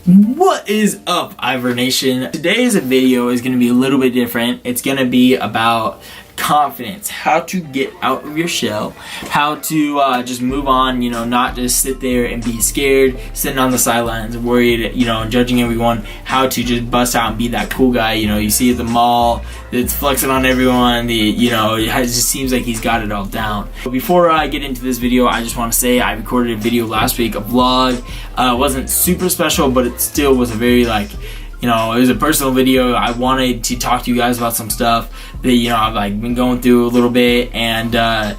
What is up, Ivor Nation? Today's video is going to be a little bit different. It's going to be about confidence, how to get out of your shell, how to just move on, not just sit there and be scared, sitting on the sidelines, worried, judging everyone, how to just bust out and be that cool guy, you see at the mall that's flexing on everyone, it just seems like he's got it all down. But before I get into this video, I just want to say I recorded a video last week, a vlog. It wasn't super special, but it still was a very it was a personal video. I wanted to talk to you guys about some stuff that, I've been going through a little bit, and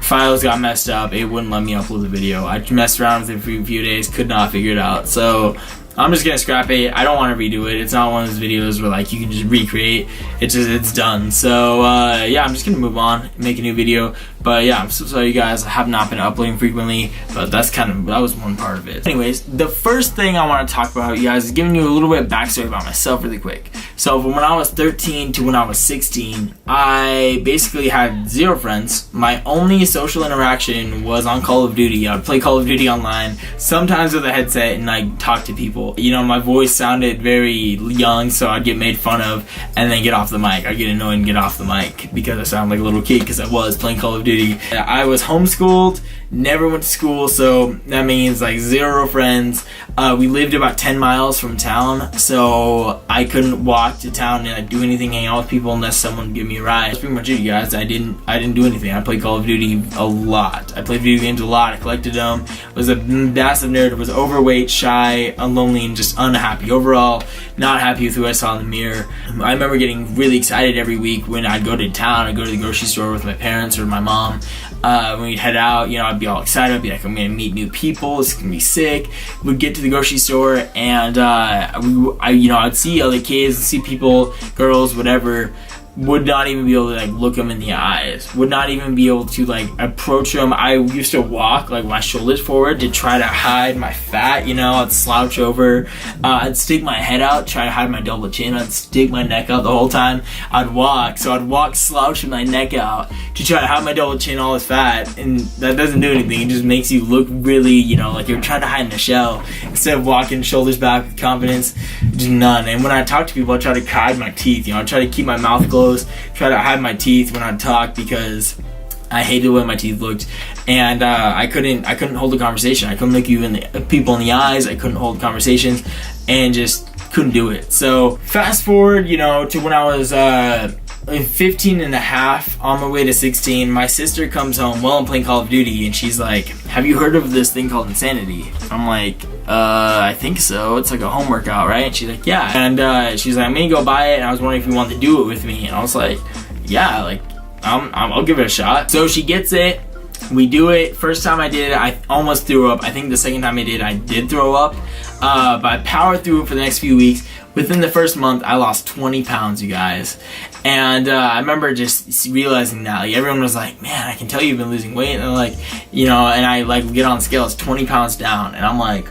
files got messed up. It wouldn't let me upload the video. I messed around with it for a few days, could not figure it out. So I'm just gonna scrap it. I don't want to redo it. It's not one of those videos where you can just recreate. It's done. So yeah, I'm just gonna move on, make a new video. But yeah, I'm so sorry, you guys. I have not been uploading frequently, but that was one part of it. Anyways, the first thing I want to talk about, you guys, is giving you a little bit of backstory about myself really quick. So from when I was 13 to when I was 16, I basically had 0 friends. My only social interaction was on Call of Duty. I would play Call of Duty online, sometimes with a headset, and talk to people. My voice sounded very young, so I'd get made fun of and then get off the mic. I'd get annoyed and get off the mic because I sound like a little kid, because I was playing Call of Duty. I was homeschooled, never went to school, so that means 0 friends. We lived about 10 miles from town, so I couldn't walk to town and do anything, hang out with people, unless someone would give me a ride. That's pretty much it, you guys. I didn't do anything. I played Call of Duty a lot. I played video games a lot. I collected them. Was a massive nerd. Was overweight, shy, lonely, and just unhappy. Overall, not happy with who I saw in the mirror. I remember getting really excited every week when I'd go to town. I'd go to the grocery store with my parents or my mom. When we'd head out, I'd be all excited. I'd be like, I'm gonna meet new people. It's gonna be sick. We'd get to the grocery store, and I'd see other kids, see people, girls, whatever. Would not even be able to look them in the eyes. Would not even be able to approach them. I used to walk my shoulders forward to try to hide my fat. I'd slouch over. I'd stick my head out, try to hide my double chin. I'd stick my neck out the whole time I'd walk. So I'd walk slouching my neck out to try to hide my double chin, all this fat, and that doesn't do anything. It just makes you look really, like you're trying to hide in a shell instead of walking shoulders back with confidence. Just none. And when I talk to people, I try to hide my teeth. I try to keep my mouth closed. Try to hide my teeth when I talk, because I hated the way my teeth looked, and I couldn't hold a conversation. I couldn't look people in the eyes. I couldn't hold conversations, and just couldn't do it. So fast forward, to when I was 15 and a half, on my way to 16, my sister comes home while I'm playing Call of Duty, and she's like, have you heard of this thing called insanity? I'm like, I think so. It's like a home workout, right? And she's like, yeah. And she's like, I'm gonna go buy it, and I was wondering if you wanted to do it with me. And I was like, yeah, I'll give it a shot. So she gets it. We do it. First time I did it, I almost threw up. I think the second time I did throw up. But I powered through it for the next few weeks. Within the first month, I lost 20 pounds, you guys. And I remember just realizing that. Everyone was like, man, I can tell you've been losing weight. And they're like, and I get on the scale, it's 20 pounds down. And I'm like,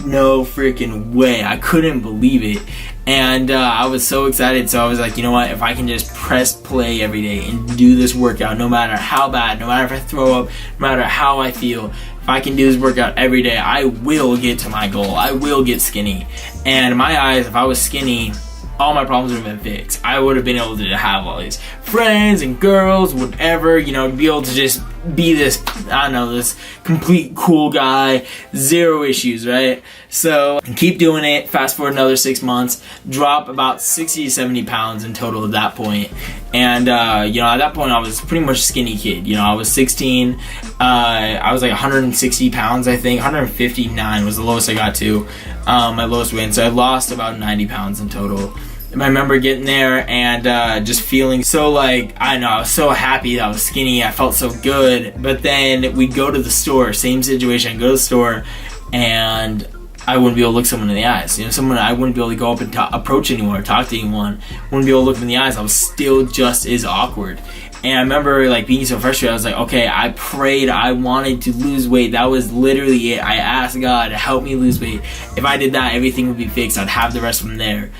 no freaking way. I couldn't believe it. And I was so excited. So I was like, you know what? If I can just press play every day and do this workout, no matter how bad, no matter if I throw up, no matter how I feel, if I can do this workout every day, I will get to my goal. I will get skinny. And in my eyes, if I was skinny, all my problems would have been fixed. I would have been able to have all these friends and girls, whatever, be able to just be this, this complete cool guy, 0 issues, right? So keep doing it. Fast forward another 6 months, drop about 60 to 70 pounds in total at that point. And at that point I was pretty much a skinny kid. I was 16. I was 160 pounds, I think. 159 was the lowest I got to, my lowest weight. So I lost about 90 pounds in total. I remember getting there and just feeling so I was so happy that I was skinny. I felt so good. But then we'd go to the store, same situation. I'd go to the store and I wouldn't be able to look someone in the eyes. I wouldn't be able to go up and approach anyone or talk to anyone. Wouldn't be able to look them in the eyes. I was still just as awkward. And I remember being so frustrated. I was like, okay, I prayed. I wanted to lose weight. That was literally it. I asked God to help me lose weight. If I did that, everything would be fixed. I'd have the rest from there.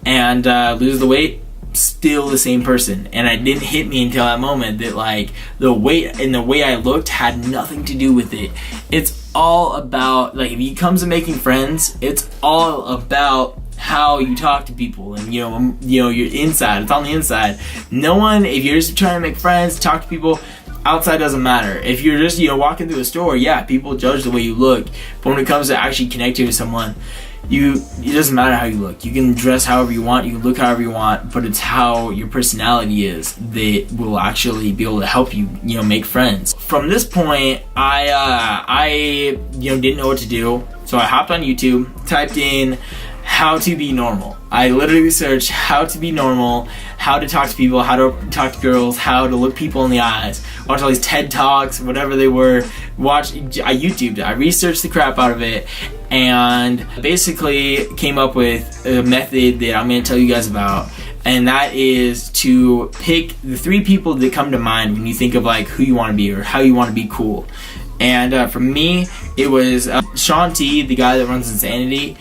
And lose the weight, still the same person. And it didn't hit me until that moment that like the weight and the way I looked had nothing to do with it. It's all about, like, if it comes to making friends, it's all about how you talk to people, and you know your inside. It's on the inside. No one, if you're just trying to make friends, talk to people, outside doesn't matter. If you're just walking through a store, yeah, people judge the way you look, but when it comes to actually connecting with someone, it doesn't matter how you look. You can dress however you want, you can look however you want, but it's how your personality is that will actually be able to help you make friends. From this point, I didn't know what to do, so I hopped on YouTube, typed in how to be normal. I literally searched how to be normal, how to talk to people, how to talk to girls, how to look people in the eyes, watch all these TED Talks, whatever they were, I YouTubed it, I researched the crap out of it, and basically came up with a method that I'm going to tell you guys about, and that is to pick the 3 people that come to mind when you think of like who you want to be or how you want to be cool. And for me, it was Sean T, the guy that runs Insanity.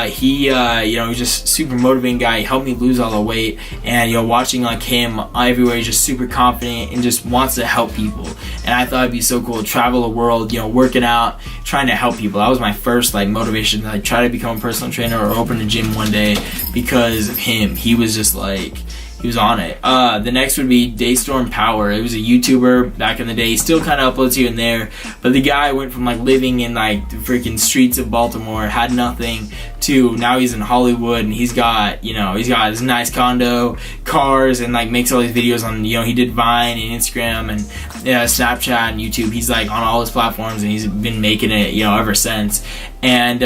He's just super motivating guy. He helped me lose all the weight, and watching like him everywhere, he's just super confident and just wants to help people. And I thought it'd be so cool to travel the world, working out, trying to help people. That was my first like motivation, to like try to become a personal trainer or open a gym one day because of him. He was just like, he was on it. The next would be Daystorm Power. It was a YouTuber back in the day. He still kind of uploads here and there, but the guy went from like living in like the freaking streets of Baltimore, had nothing, to now he's in Hollywood, and he's got his nice condo, cars, and like makes all these videos on, he did Vine and Instagram and Snapchat and YouTube. He's like on all his platforms, and he's been making it ever since. And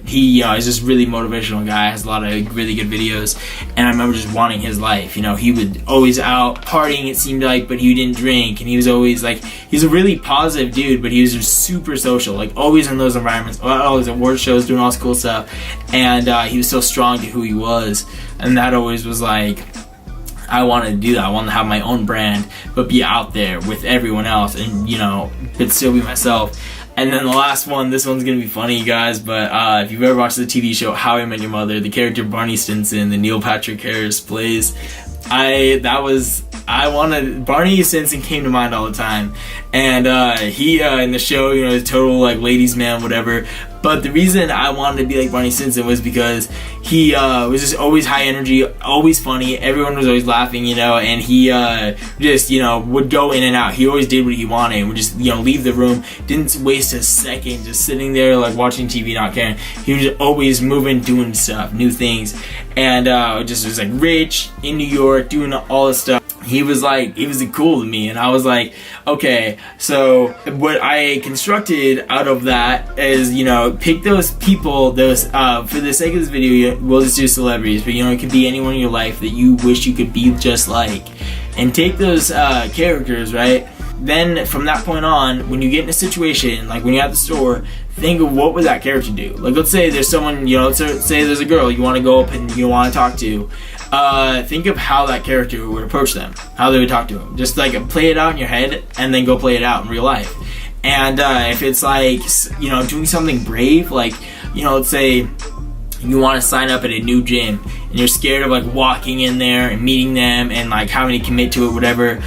he is just really motivational guy, has a lot of really good videos, and I remember just wanting his life. He would always out partying, it seemed like, but he didn't drink, and he was always like, he's a really positive dude, but he was just super social, like always in those environments, always at award shows, doing all this cool stuff, and he was so strong to who he was, and that always was like, I wanted to do that. I wanted to have my own brand, but be out there with everyone else, and but still be myself. And then the last one, this one's gonna be funny, you guys, but if you've ever watched the TV show How I Met Your Mother, the character Barney Stinson that Neil Patrick Harris plays, Barney Stinson came to mind all the time, and he in the show, is total like ladies man, whatever. But the reason I wanted to be like Barney Stinson was because he was just always high energy, always funny. Everyone was always laughing, and he just would go in and out. He always did what he wanted and would just leave the room. Didn't waste a second just sitting there like watching TV, not caring. He was just always moving, doing stuff, new things, and just was like rich in New York, doing all this stuff. He was cool to me, and I was like, okay, so what I constructed out of that is, pick those people, for the sake of this video, we'll just do celebrities, but it could be anyone in your life that you wish you could be just like, and take those characters, right? Then from that point on, when you get in a situation, like when you're at the store, think of what would that character do. Like, let's say there's someone, let's say there's a girl you want to go up and you want to talk to. Think of how that character would approach them, how they would talk to them. Just like play it out in your head, and then go play it out in real life. And if it's like, doing something brave, like, let's say you want to sign up at a new gym, and you're scared of like walking in there and meeting them and like having to commit to it, whatever.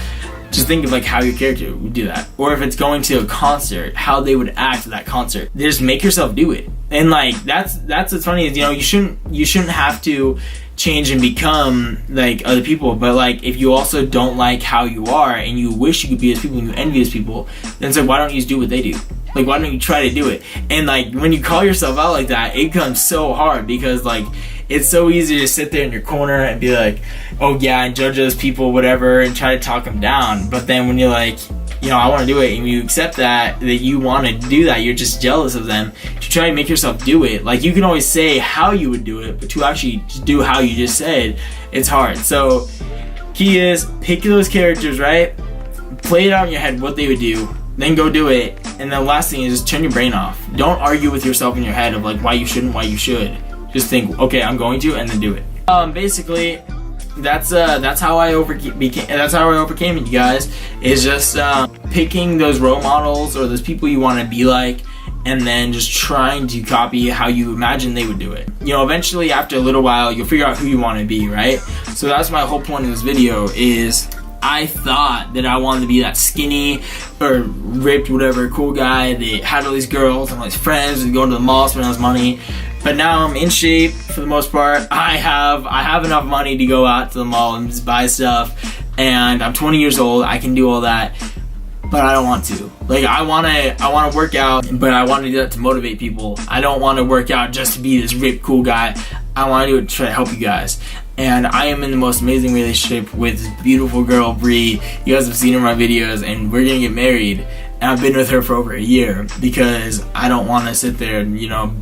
Just think of like how your character would do that. Or if it's going to a concert, how they would act at that concert. Just make yourself do it. And like that's what's funny is you shouldn't have to change and become like other people, but like if you also don't like how you are and you wish you could be as people and you envy as people, then it's like, why don't you just do what they do? Like, why don't you try to do it? And like when you call yourself out like that, it becomes so hard, because like it's so easy to sit there in your corner and be like, oh yeah, and judge those people, whatever, and try to talk them down. But then when you're like, I want to do it, and you accept that you want to do that, you're just jealous of them, to try to make yourself do it. Like, you can always say how you would do it, but to actually do how you just said, it's hard. So key is, pick those characters, right? Play it out in your head what they would do, then go do it. And the last thing is just turn your brain off. Don't argue with yourself in your head of like why you shouldn't, why you should. Just think, okay, I'm going to, and then do it. Basically, that's how I overcame it, you guys. Is just picking those role models or those people you want to be like, and then just trying to copy how you imagine they would do it. You know, eventually after a little while, you'll figure out who you want to be, right? So that's my whole point of this video is I thought that I wanted to be that skinny or ripped, whatever, cool guy that had all these girls and all these friends and go to the mall, spend all this money. But now I'm in shape for the most part. I have enough money to go out to the mall and just buy stuff. And I'm 20 years old. I can do all that. But I don't want to. Like, I wanna work out, but I want to do that to motivate people. I don't want to work out just to be this ripped, cool guy. I want to do it to try to help you guys. And I am in the most amazing relationship with this beautiful girl, Bree. You guys have seen her in my videos, and we're gonna get married. And I've been with her for over a year because I don't want to sit there and, you know,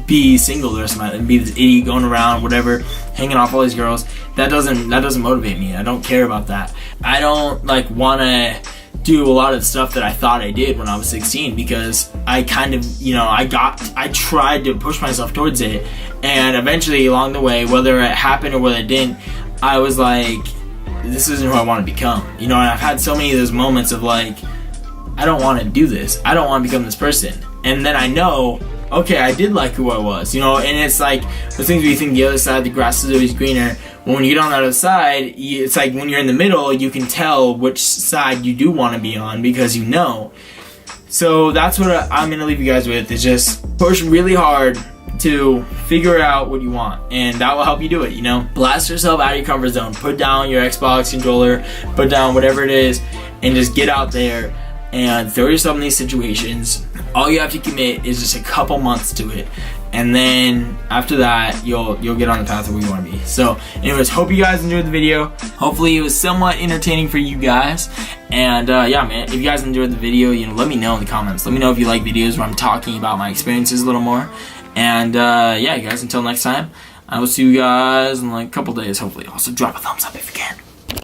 be single the rest of my life and be this idiot going around, whatever, hanging off all these girls. That doesn't motivate me. I don't care about that. I don't like want to do a lot of the stuff that I thought I did when I was 16 because I kind of, you know, I tried to push myself towards it, and eventually along the way, whether it happened or whether it didn't, I was like, this isn't who I want to become, you know. And I've had so many of those moments of like, I don't want to do this, I don't want to become this person, and then I know, okay, I did like who I was, you know. And it's like the things where you think the other side of the grass is always greener. When you get on the other side, it's like when you're in the middle, you can tell which side you do want to be on because you know. So that's what I'm going to leave you guys with, is just push really hard to figure out what you want, and that will help you do it, you know. Blast yourself out of your comfort zone. Put down your Xbox controller, put down whatever it is, and just get out there and throw yourself in these situations. All you have to commit is just a couple months to it, and then after that you'll get on the path of where you want to be. So anyways, hope you guys enjoyed the video. Hopefully it was somewhat entertaining for you guys. And yeah, man, if you guys enjoyed the video, you know, let me know in the comments. Let me know if you like videos where I'm talking about my experiences a little more. And yeah, guys, until next time, I will see you guys in like a couple days, hopefully. Also drop a thumbs up if you can.